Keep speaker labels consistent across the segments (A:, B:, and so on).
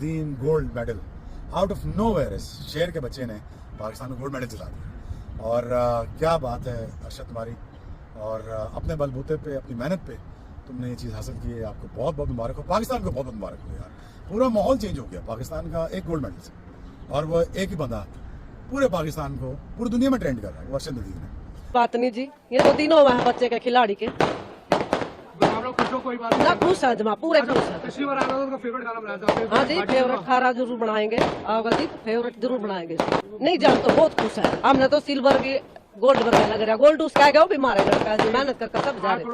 A: तीन gold medal out of nowhere इस शहर के बच्चे ने पाकिस्तान को गोल्ड मेडल दिला दिया। और क्या बात है अर्शद तुम्हारी, और अपने बलबूते पे अपनी मेहनत पे तुमने ये चीज़ हासिल की है। आपको बहुत बहुत मुबारक हो, पाकिस्तान को बहुत बहुत मुबारक हो यार। पूरा माहौल चेंज हो गया पाकिस्तान का एक गोल्ड मेडल से, और वो एक ही बंदा पूरे पाकिस्तान को पूरी दुनिया में ट्रेंड कर रहा है, वो अर्शद नदीम है।
B: बात नहीं जी, ये तो तीनों वहाँ बच्चे के खिलाड़ी के
C: कोई बात
B: ना खुश है जमा, पूरे खुश है।
C: पिछली बार आना तो फेवरेट गाना बनाया था।
B: हाँ जी, फेवरेट खारा जरूर बनाएंगे, आओगे जी फेवरेट जरूर बनाएंगे। नहीं जान तो बहुत खुश है, हमने तो सिल्वर की गोल्ड बनाने लग रहा, गोल्ड उसका है वो भी मारे लड़का जी, मेहनत करके सब जा रहे।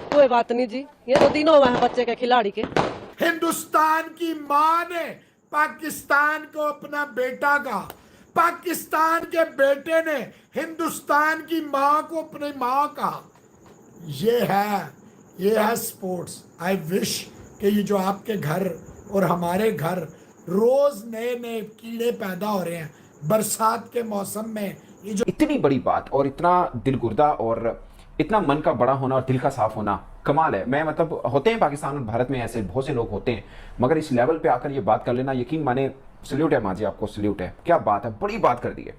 B: कोई बात नहीं जी, ये तो तीनों वहाँ बच्चे के खिलाड़ी के।
D: हिंदुस्तान की माँ ने पाकिस्तान को अपना बेटा कहा, पाकिस्तान के बेटे ने हिंदुस्तान की माँ को अपनी माँ कहा। ये है स्पोर्ट्स। आई विश कि ये जो आपके घर और हमारे घर रोज नए नए कीड़े पैदा हो रहे हैं बरसात के मौसम में, ये जो
E: इतनी बड़ी बात और इतना दिलगुर्दा और इतना मन का बड़ा होना और दिल का साफ होना कमाल है। मैं मतलब होते हैं पाकिस्तान और भारत में ऐसे बहुत से लोग होते हैं, मगर इस लेवल पे आकर ये बात कर लेना, यकीन माने सल्यूट है माजी, आपको सल्यूट है। क्या बात है, बड़ी बात कर दी है।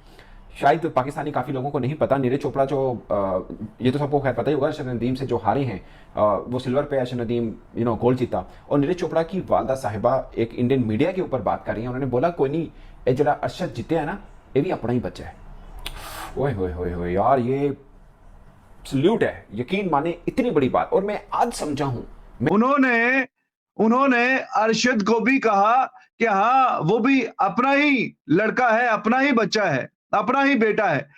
E: शायद पाकिस्तानी काफ़ी लोगों को नहीं पता, नीरज चोपड़ा जो ये तो सबको खैर पता ही होगा, अर्शद नदीम से जो हारे हैं, वो सिल्वर पे अर्शद नदीम गोल्ड जीता। और नीरज चोपड़ा की वालदा साहिबा एक इंडियन मीडिया के ऊपर बात कर रही हैं। उन्होंने बोला कोई नहीं, ये जरा अर्शद जीते है ना, ये भी अपना ही बच्चा है। ओए होए होए होए यार, ये सल्यूट है, यकीन माने इतनी बड़ी बात। और मैं आज समझा हूं,
F: उन्होंने अरशद को भी कहा कि हाँ वो भी अपना ही लड़का है, अपना ही बच्चा है, अपना ही बेटा है।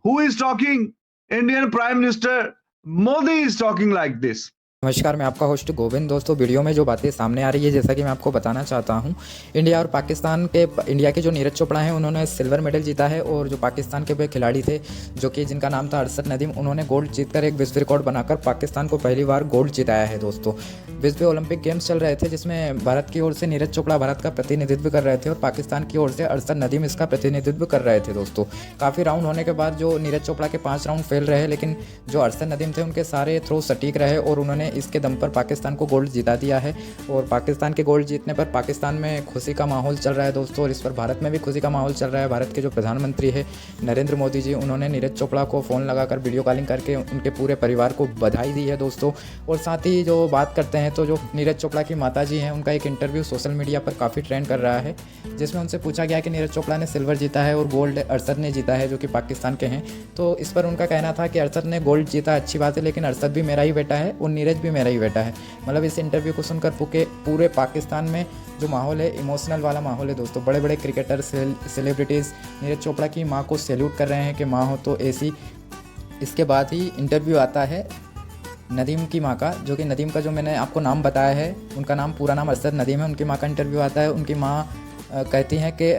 F: Who is talking? Indian prime minister Modi is talking like this.
G: नमस्कार, मैं आपका होस्ट गोविंद। दोस्तों, वीडियो में जो बातें सामने आ रही है, जैसा कि मैं आपको बताना चाहता हूं, इंडिया और पाकिस्तान के इंडिया के जो नीरज चोपड़ा हैं, उन्होंने सिल्वर मेडल जीता है। और जो पाकिस्तान के वे खिलाड़ी थे, जो कि जिनका नाम था अर्शद नदीम, उन्होंने गोल्ड जीतकर एक विश्व रिकॉर्ड बनाकर पाकिस्तान को पहली बार गोल्ड जिताया है। दोस्तों, विश्व ओलंपिक गेम्स चल रहे थे, जिसमें भारत की ओर से नीरज चोपड़ा भारत का प्रतिनिधित्व कर रहे थे और पाकिस्तान की ओर से अर्शद नदीम इसका प्रतिनिधित्व कर रहे थे। दोस्तों, काफ़ी राउंड होने के बाद जो नीरज चोपड़ा के 5 राउंड फेल रहे, लेकिन जो अर्शद नदीम थे उनके सारे थ्रो सटीक रहे और उन्होंने इसके दम पर पाकिस्तान को गोल्ड जिता दिया है। और पाकिस्तान के गोल्ड जीतने पर पाकिस्तान में खुशी का माहौल चल रहा है दोस्तों, और इस पर भारत में भी खुशी का माहौल चल रहा है। भारत के जो प्रधानमंत्री है नरेंद्र मोदी जी, उन्होंने नीरज चोपड़ा को फ़ोन लगाकर वीडियो कॉलिंग करके उनके पूरे परिवार को बधाई दी है दोस्तों। और साथ ही जो बात करते हैं, तो जो नीरज चोपड़ा की माता जी हैं, उनका एक इंटरव्यू सोशल मीडिया पर काफ़ी ट्रेंड कर रहा है, जिसमें उनसे पूछा गया कि नीरज चोपड़ा ने सिल्वर जीता है और गोल्ड अर्शद ने जीता है, जो कि पाकिस्तान के हैं। तो इस पर उनका कहना था कि अर्शद ने गोल्ड जीता, अच्छी बात है, लेकिन अर्शद भी मेरा ही बेटा है और नीरज भी मेरा ही बेटा है। मतलब इस इंटरव्यू को सुनकर पूरे पाकिस्तान में जो माहौल है, इमोशनल वाला माहौल है दोस्तों। बड़े बड़े क्रिकेटर, सेलिब्रिटीज़ नीरज चोपड़ा की माँ को सैल्यूट कर रहे हैं कि माँ हो तो ऐसी। इसके बाद ही इंटरव्यू आता है नदीम की माँ का, जो कि नदीम का जो मैंने आपको नाम बताया है, उनका नाम पूरा नाम अर्शद नदीम है। उनकी माँ का इंटरव्यू आता है। उनकी माँ कहती हैं कि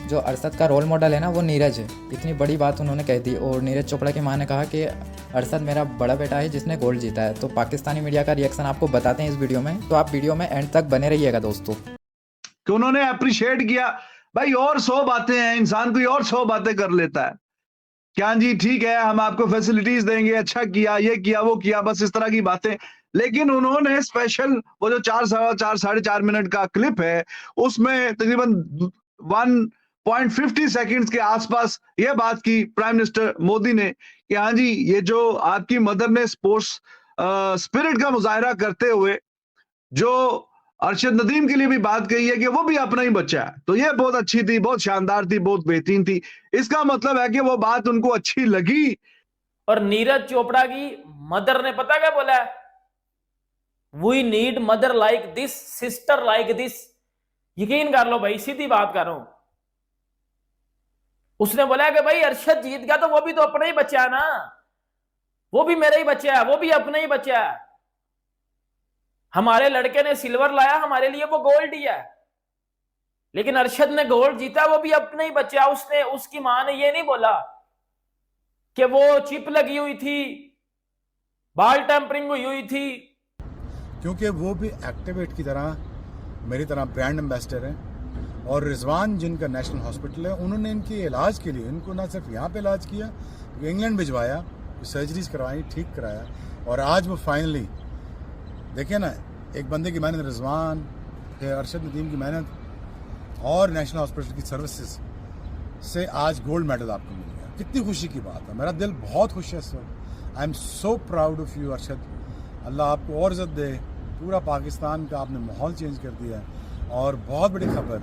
G: जो अर्शद का रोल मॉडल है ना, वो नीरज है। इतनी बड़ी बात उन्होंने कह दी। और नीरज चोपड़ा की माँ ने कहा कि अर्शद मेरा बड़ा बेटा है जिसने गोल्ड जीता है। तो पाकिस्तानी मीडिया का रिएक्शन आपको बताते हैं इस वीडियो में, तो आप वीडियो में एंड तक बने रहिएगा दोस्तों।
F: कि उन्होंने अप्रिशिएट किया। भाई और 100 बातें हैं, इंसान कोई और 100 बातें कर लेता है। क्या जी ठीक है, हम आपको फैसिलिटीज देंगे, अच्छा किया, ये किया, वो किया, बस इस तरह की बातें। लेकिन उन्होंने स्पेशल वो जो 4.5 मिनट का क्लिप है, उसमें तकरीबन 1.50 सेकंड्स के आसपास ये बात की प्राइम मिनिस्टर मोदी ने कि हाँ जी, ये जो आपकी मदर ने स्पोर्ट्स स्पिरिट का मुजाहरा करते हुए जो अर्शद नदीम के लिए भी बात कही है कि वो भी अपना ही बच्चा है, तो ये बहुत अच्छी थी, बहुत शानदार थी, बहुत बेहतरीन थी। इसका मतलब है कि वो बात उनको अच्छी लगी।
H: और नीरज चोपड़ा की मदर ने पता क्या बोला है? We need mother like this, sister like this. यकीन कर लो भाई, सीधी बात कर रहा हूं। उसने बोला कि भाई अर्शद जीत गया तो वो भी तो अपना ही बच्चा है ना, वो भी मेरा ही बच्चा है, वो भी अपना ही बच्चा है। हमारे लड़के ने सिल्वर लाया, हमारे लिए वो गोल्ड ही है, लेकिन अर्शद ने गोल्ड जीता, वो भी अपना ही बच्चा। उसने, उसकी मां ने ये नहीं बोला कि वो चिप लगी हुई थी, बाल टेम्परिंग हुई थी,
A: क्योंकि वो भी एक्टिवेट की तरह मेरी तरह ब्रांड एम्बेसडर हैं। और रिजवान जिनका नेशनल हॉस्पिटल है, उन्होंने इनके इलाज के लिए इनको ना सिर्फ यहाँ पे इलाज किया, इंग्लैंड भिजवाया, सर्जरीज करवाई, ठीक कराया। और आज वो फाइनली देखिए ना, एक बंदे की मेहनत, रिजवान कि अरशद नदीम की मेहनत और नेशनल हॉस्पिटल की सर्विसेज से आज गोल्ड मेडल आपको मिल गया। कितनी खुशी की बात है, मेरा दिल बहुत खुश है इस वक्त। I am so proud of you Arshad, Allah आपको और इज़्ज़त दे। पूरा पाकिस्तान का आपने माहौल चेंज कर दिया है। और बहुत बड़ी खबर,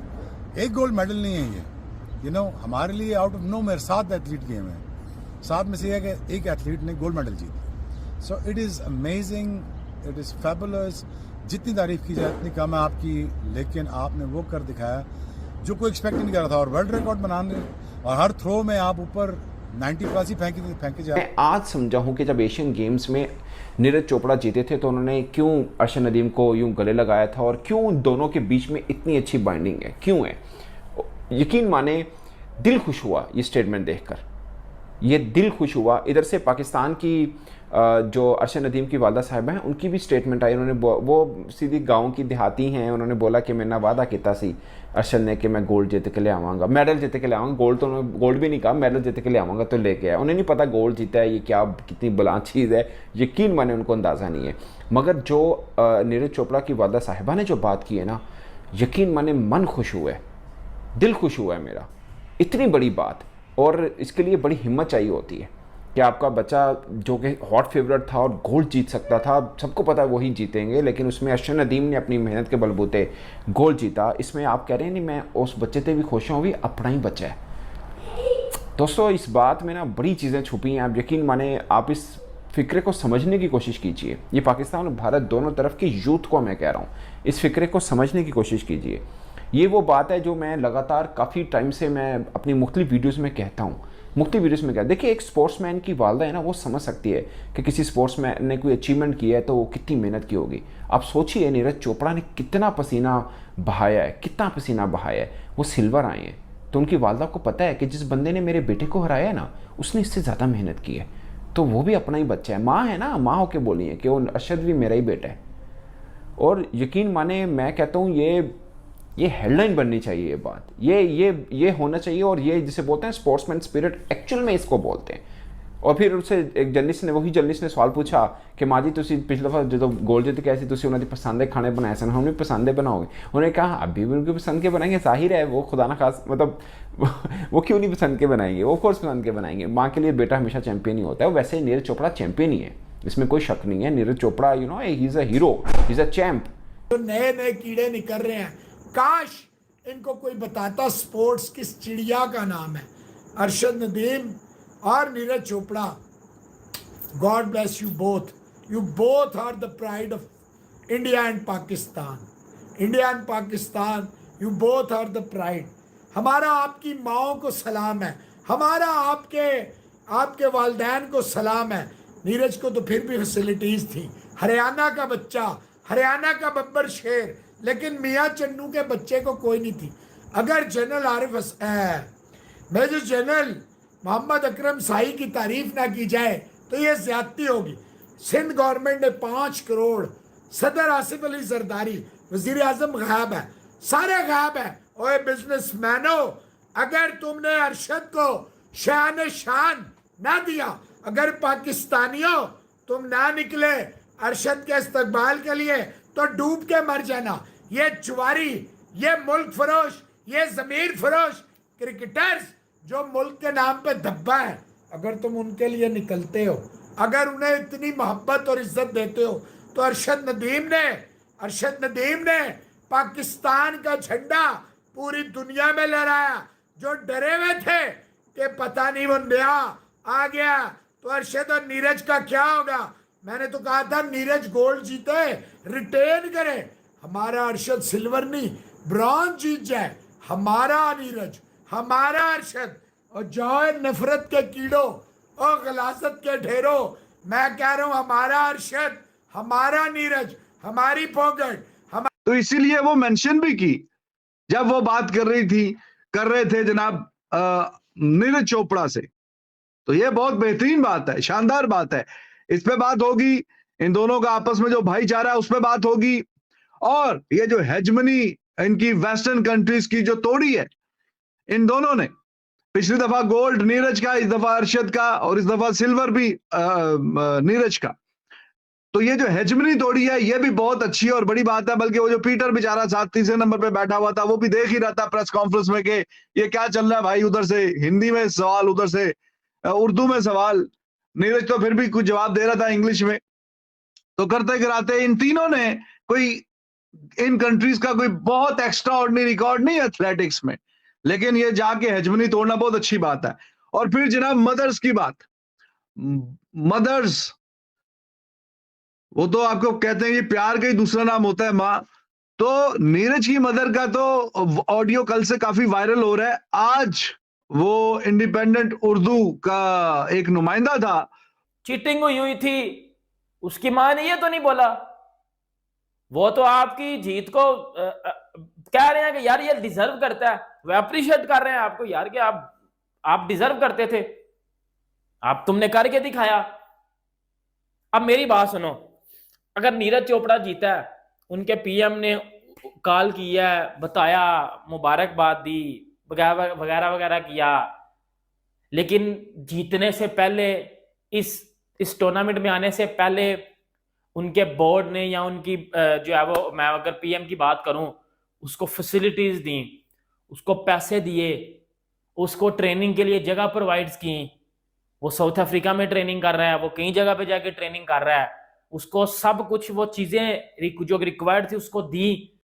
A: एक गोल्ड मेडल नहीं है ये, यू नो, हमारे लिए आउट ऑफ नो मेरे 7 एथलीट गेम है, 7 में से है कि एक एथलीट ने गोल्ड मेडल जीता। So it is amazing, it is fabulous. जितनी तारीफ की जाए उतनी कम है आपकी, लेकिन आपने वो कर दिखाया जो कोई एक्सपेक्ट नहीं कर रहा था। और वर्ल्ड रिकॉर्ड बनाने और हर थ्रो में आप ऊपर 90 प्लस ही फेंके जाए।
E: मैं आज समझा हूँ कि जब एशियन गेम्स में नीरज चोपड़ा जीते थे तो उन्होंने क्यों अरशद नदीम को यूं गले लगाया था और क्यों दोनों के बीच में इतनी अच्छी बाइंडिंग है, क्यों है। यकीन माने दिल खुश हुआ ये स्टेटमेंट देखकर, ये दिल खुश हुआ। इधर से पाकिस्तान की जो अरशद नदीम की वालदा साहिबा हैं उनकी भी स्टेटमेंट आई। उन्होंने वो सीधी गांव की देहाती हैं, उन्होंने बोला कि मैंने वादा किया सी अरशद ने कि मैं गोल्ड जीत के ले आवांगा, मेडल जीत के ले आवांगा। गोल्ड तो उन्होंने गोल्ड भी नहीं कहा, मेडल जीत के ले आवांगा, तो लेके आया। उन्हें नहीं पता गोल्ड जीता है ये क्या कितनी बला चीज़ है, यकीन माने उनको अंदाज़ा नहीं है। मगर जो नीरज चोपड़ा की वालदा साहिबा ने जो बात की है ना, यकीन माने मन खुश हुआ है, दिल खुश हुआ है मेरा। इतनी बड़ी बात, और इसके लिए बड़ी हिम्मत चाहिए होती है कि आपका बच्चा जो कि हॉट फेवरेट था और गोल्ड जीत सकता था, सबको पता है वही जीतेंगे, लेकिन उसमें अरशद नदीम ने अपनी मेहनत के बलबूते गोल्ड जीता। इसमें आप कह रहे हैं नहीं मैं उस बच्चे से भी खुश हूँ, भी अपना ही बच्चा है। दोस्तों इस बात में ना बड़ी चीज़ें छुपी हैं। आप यकीन माने, आप इस फ़िक्रे को समझने की कोशिश कीजिए। ये पाकिस्तान और भारत दोनों तरफ की यूथ को मैं कह रहा हूँ, इस फ़िक्रे को समझने की कोशिश कीजिए। ये वो बात है जो मैं लगातार काफ़ी टाइम से मैं अपनी मुख्तलिफ वीडियोज़ में कहता हूँ, देखिए एक स्पोर्ट्समैन की वालदा है ना, वो समझ सकती है कि किसी स्पोर्ट्समैन ने कोई अचीवमेंट किया है तो वो कितनी मेहनत की होगी। आप सोचिए नीरज चोपड़ा ने कितना पसीना बहाया है, वो सिल्वर आए हैं, तो उनकी वालदा को पता है कि जिस बंदे ने मेरे बेटे को हराया है ना, उसने इससे ज़्यादा मेहनत की है, तो वो भी अपना ही बच्चा है। माँ है ना, माँ होके बोली है कि वो अरशद भी मेरा ही बेटा है। और यकीन माने मैं कहता हूँ ये हेडलाइन बननी चाहिए, ये बात ये होना चाहिए। और ये जिसे बोलते हैं स्पोर्ट्समैन स्पिरिट, एक्चुअल में इसको बोलते हैं। और फिर उससे एक वही जर्नलिस्ट ने सवाल पूछा कि माँ जी तुसी पिछले दफा जो गोल्ड जीत के आए थे तुसी उन्होंने पसंद के खाने बनाए सन, हमने पसंद बनाओगे। उन्होंने कहा अभी भी उनके पसंद के बनाएंगे, जाहिर है वो खुदा ना खास, मतलब वो क्यों नहीं पसंद के बनाएंगे, वो कोर्स पसंद के बनाएंगे। माँ के लिए बेटा हमेशा चैंपियन ही होता है। वैसे नीरज चोपड़ा चैंपियन ही है, इसमें कोई शक नहीं है। Neeraj Chopra he is a hero, he is a champ.
D: जो नए नए कीड़े निकल रहे हैं, काश इनको कोई बताता स्पोर्ट्स किस चिड़िया का नाम है। अरशद नदीम और Neeraj Chopra, god bless you both, you both are the pride of India and Pakistan. India and Pakistan, you both are the pride. हमारा आपकी माओ को सलाम है, हमारा आपके वालदैन को सलाम है। नीरज को तो फिर भी फैसिलिटीज थी, हरियाणा का बच्चा, हरियाणा का बब्बर शेर, लेकिन मियाँ चन्नू के बच्चे को कोई नहीं थी। अगर general major general Mohammad Akram शाही की तारीफ ना की जाए तो ये ज्यादती होगी। सिंध गवर्नमेंट ने 5 करोड़, सदर आसिफ अली जरदारी, वजीर आजम गायब है, सारे गायब है। ओए बिजनेसमैनो, अगर तुमने अरशद को शान शान ना दिया, अगर पाकिस्तानियों तुम ना निकले अरशद के इस्तकबाल के लिए, तो डूब के मर जाना। ये जुआरी, ये मुल्क फरोश, ये जमीर फरोश क्रिकेटर्स जो मुल्क के नाम पे धब्बा है, अगर तुम उनके लिए निकलते हो, अगर उन्हें इतनी मोहब्बत और इज्जत देते हो, तो अरशद नदीम ने पाकिस्तान का झंडा पूरी दुनिया में लहराया। जो डरे हुए थे कि पता नहीं वो नया आ गया तो अरशद और नीरज का क्या होगा, मैंने तो कहा था नीरज गोल्ड जीते, रिटेन करे, हमारा अरशद सिल्वर नहीं ब्रॉन्ज जीत जाए। हमारा नीरज, हमारा अरशद, और जाओ नफरत के कीड़ों और गलासत के ढेरों, मैं कह रहा हूं हमारा अरशद, हमारा नीरज, हमारी पोगट।
F: तो इसीलिए वो मेंशन भी की जब वो बात कर रहे थे जनाब नीरज चोपड़ा से। तो ये बहुत बेहतरीन बात है, शानदार बात है। इस पे बात होगी, इन दोनों का आपस में जो भाईचारा है उस पे बात होगी। और ये जो हेजमनी इनकी वेस्टर्न कंट्रीज की जो तोड़ी है इन दोनों ने, पिछली दफा गोल्ड नीरज का, इस दफा अरशद का, और इस दफा सिल्वर भी नीरज का। तो ये जो हेजमनी तोड़ी है ये भी बहुत अच्छी है और बड़ी बात है। बल्कि वो जो पीटर बेचारा साथ तीसरे नंबर पे बैठा हुआ था वो भी देख ही रहा था प्रेस कॉन्फ्रेंस में कि ये क्या चल रहा है भाई, उधर से हिंदी में सवाल, उधर से उर्दू में सवाल। नीरज तो फिर भी कुछ जवाब दे रहा था इंग्लिश में। तो करते कराते इन तीनों ने कोई इन कंट्रीज का कोई बहुत एक्स्ट्रा ऑर्डिनरी रिकॉर्ड नहीं है एथलेटिक्स में, लेकिन ये जाके हेजमनी तोड़ना बहुत अच्छी बात है। और फिर जनाब मदर्स की बात, मदर्स वो तो आपको कहते हैं ये प्यार का ही दूसरा नाम होता है माँ। तो नीरज की मदर का तो ऑडियो कल से काफी वायरल हो रहा है। आज वो इंडिपेंडेंट उर्दू का एक नुमाइंदा था,
H: चीटिंग हुई थी, उसकी मां ने ये तो नहीं बोला। वो तो आपकी जीत को कह रहे हैं कि यार ये डिजर्व करता है, वो अप्रिशिएट कर रहे हैं आपको यार कि आप डिजर्व करते थे, आप तुमने करके दिखाया। अब मेरी बात सुनो, अगर नीरज चोपड़ा जीता है, उनके पीएम ने कॉल किया, बताया, मुबारकबाद दी, वगैरह वगैरह वगैरह किया, लेकिन जीतने से पहले, इस टूर्नामेंट में आने से पहले उनके बोर्ड ने या उनकी जो है वो, मैं अगर पीएम की बात करूं, उसको फैसिलिटीज दी, उसको पैसे दिए, उसको ट्रेनिंग के लिए जगह प्रोवाइड्स की। वो साउथ अफ्रीका में ट्रेनिंग कर रहा है, वो कई जगह पे जाके ट्रेनिंग कर रहा है, उसको सब कुछ वो चीजें जो रिक्वायर्ड थी उसको दी,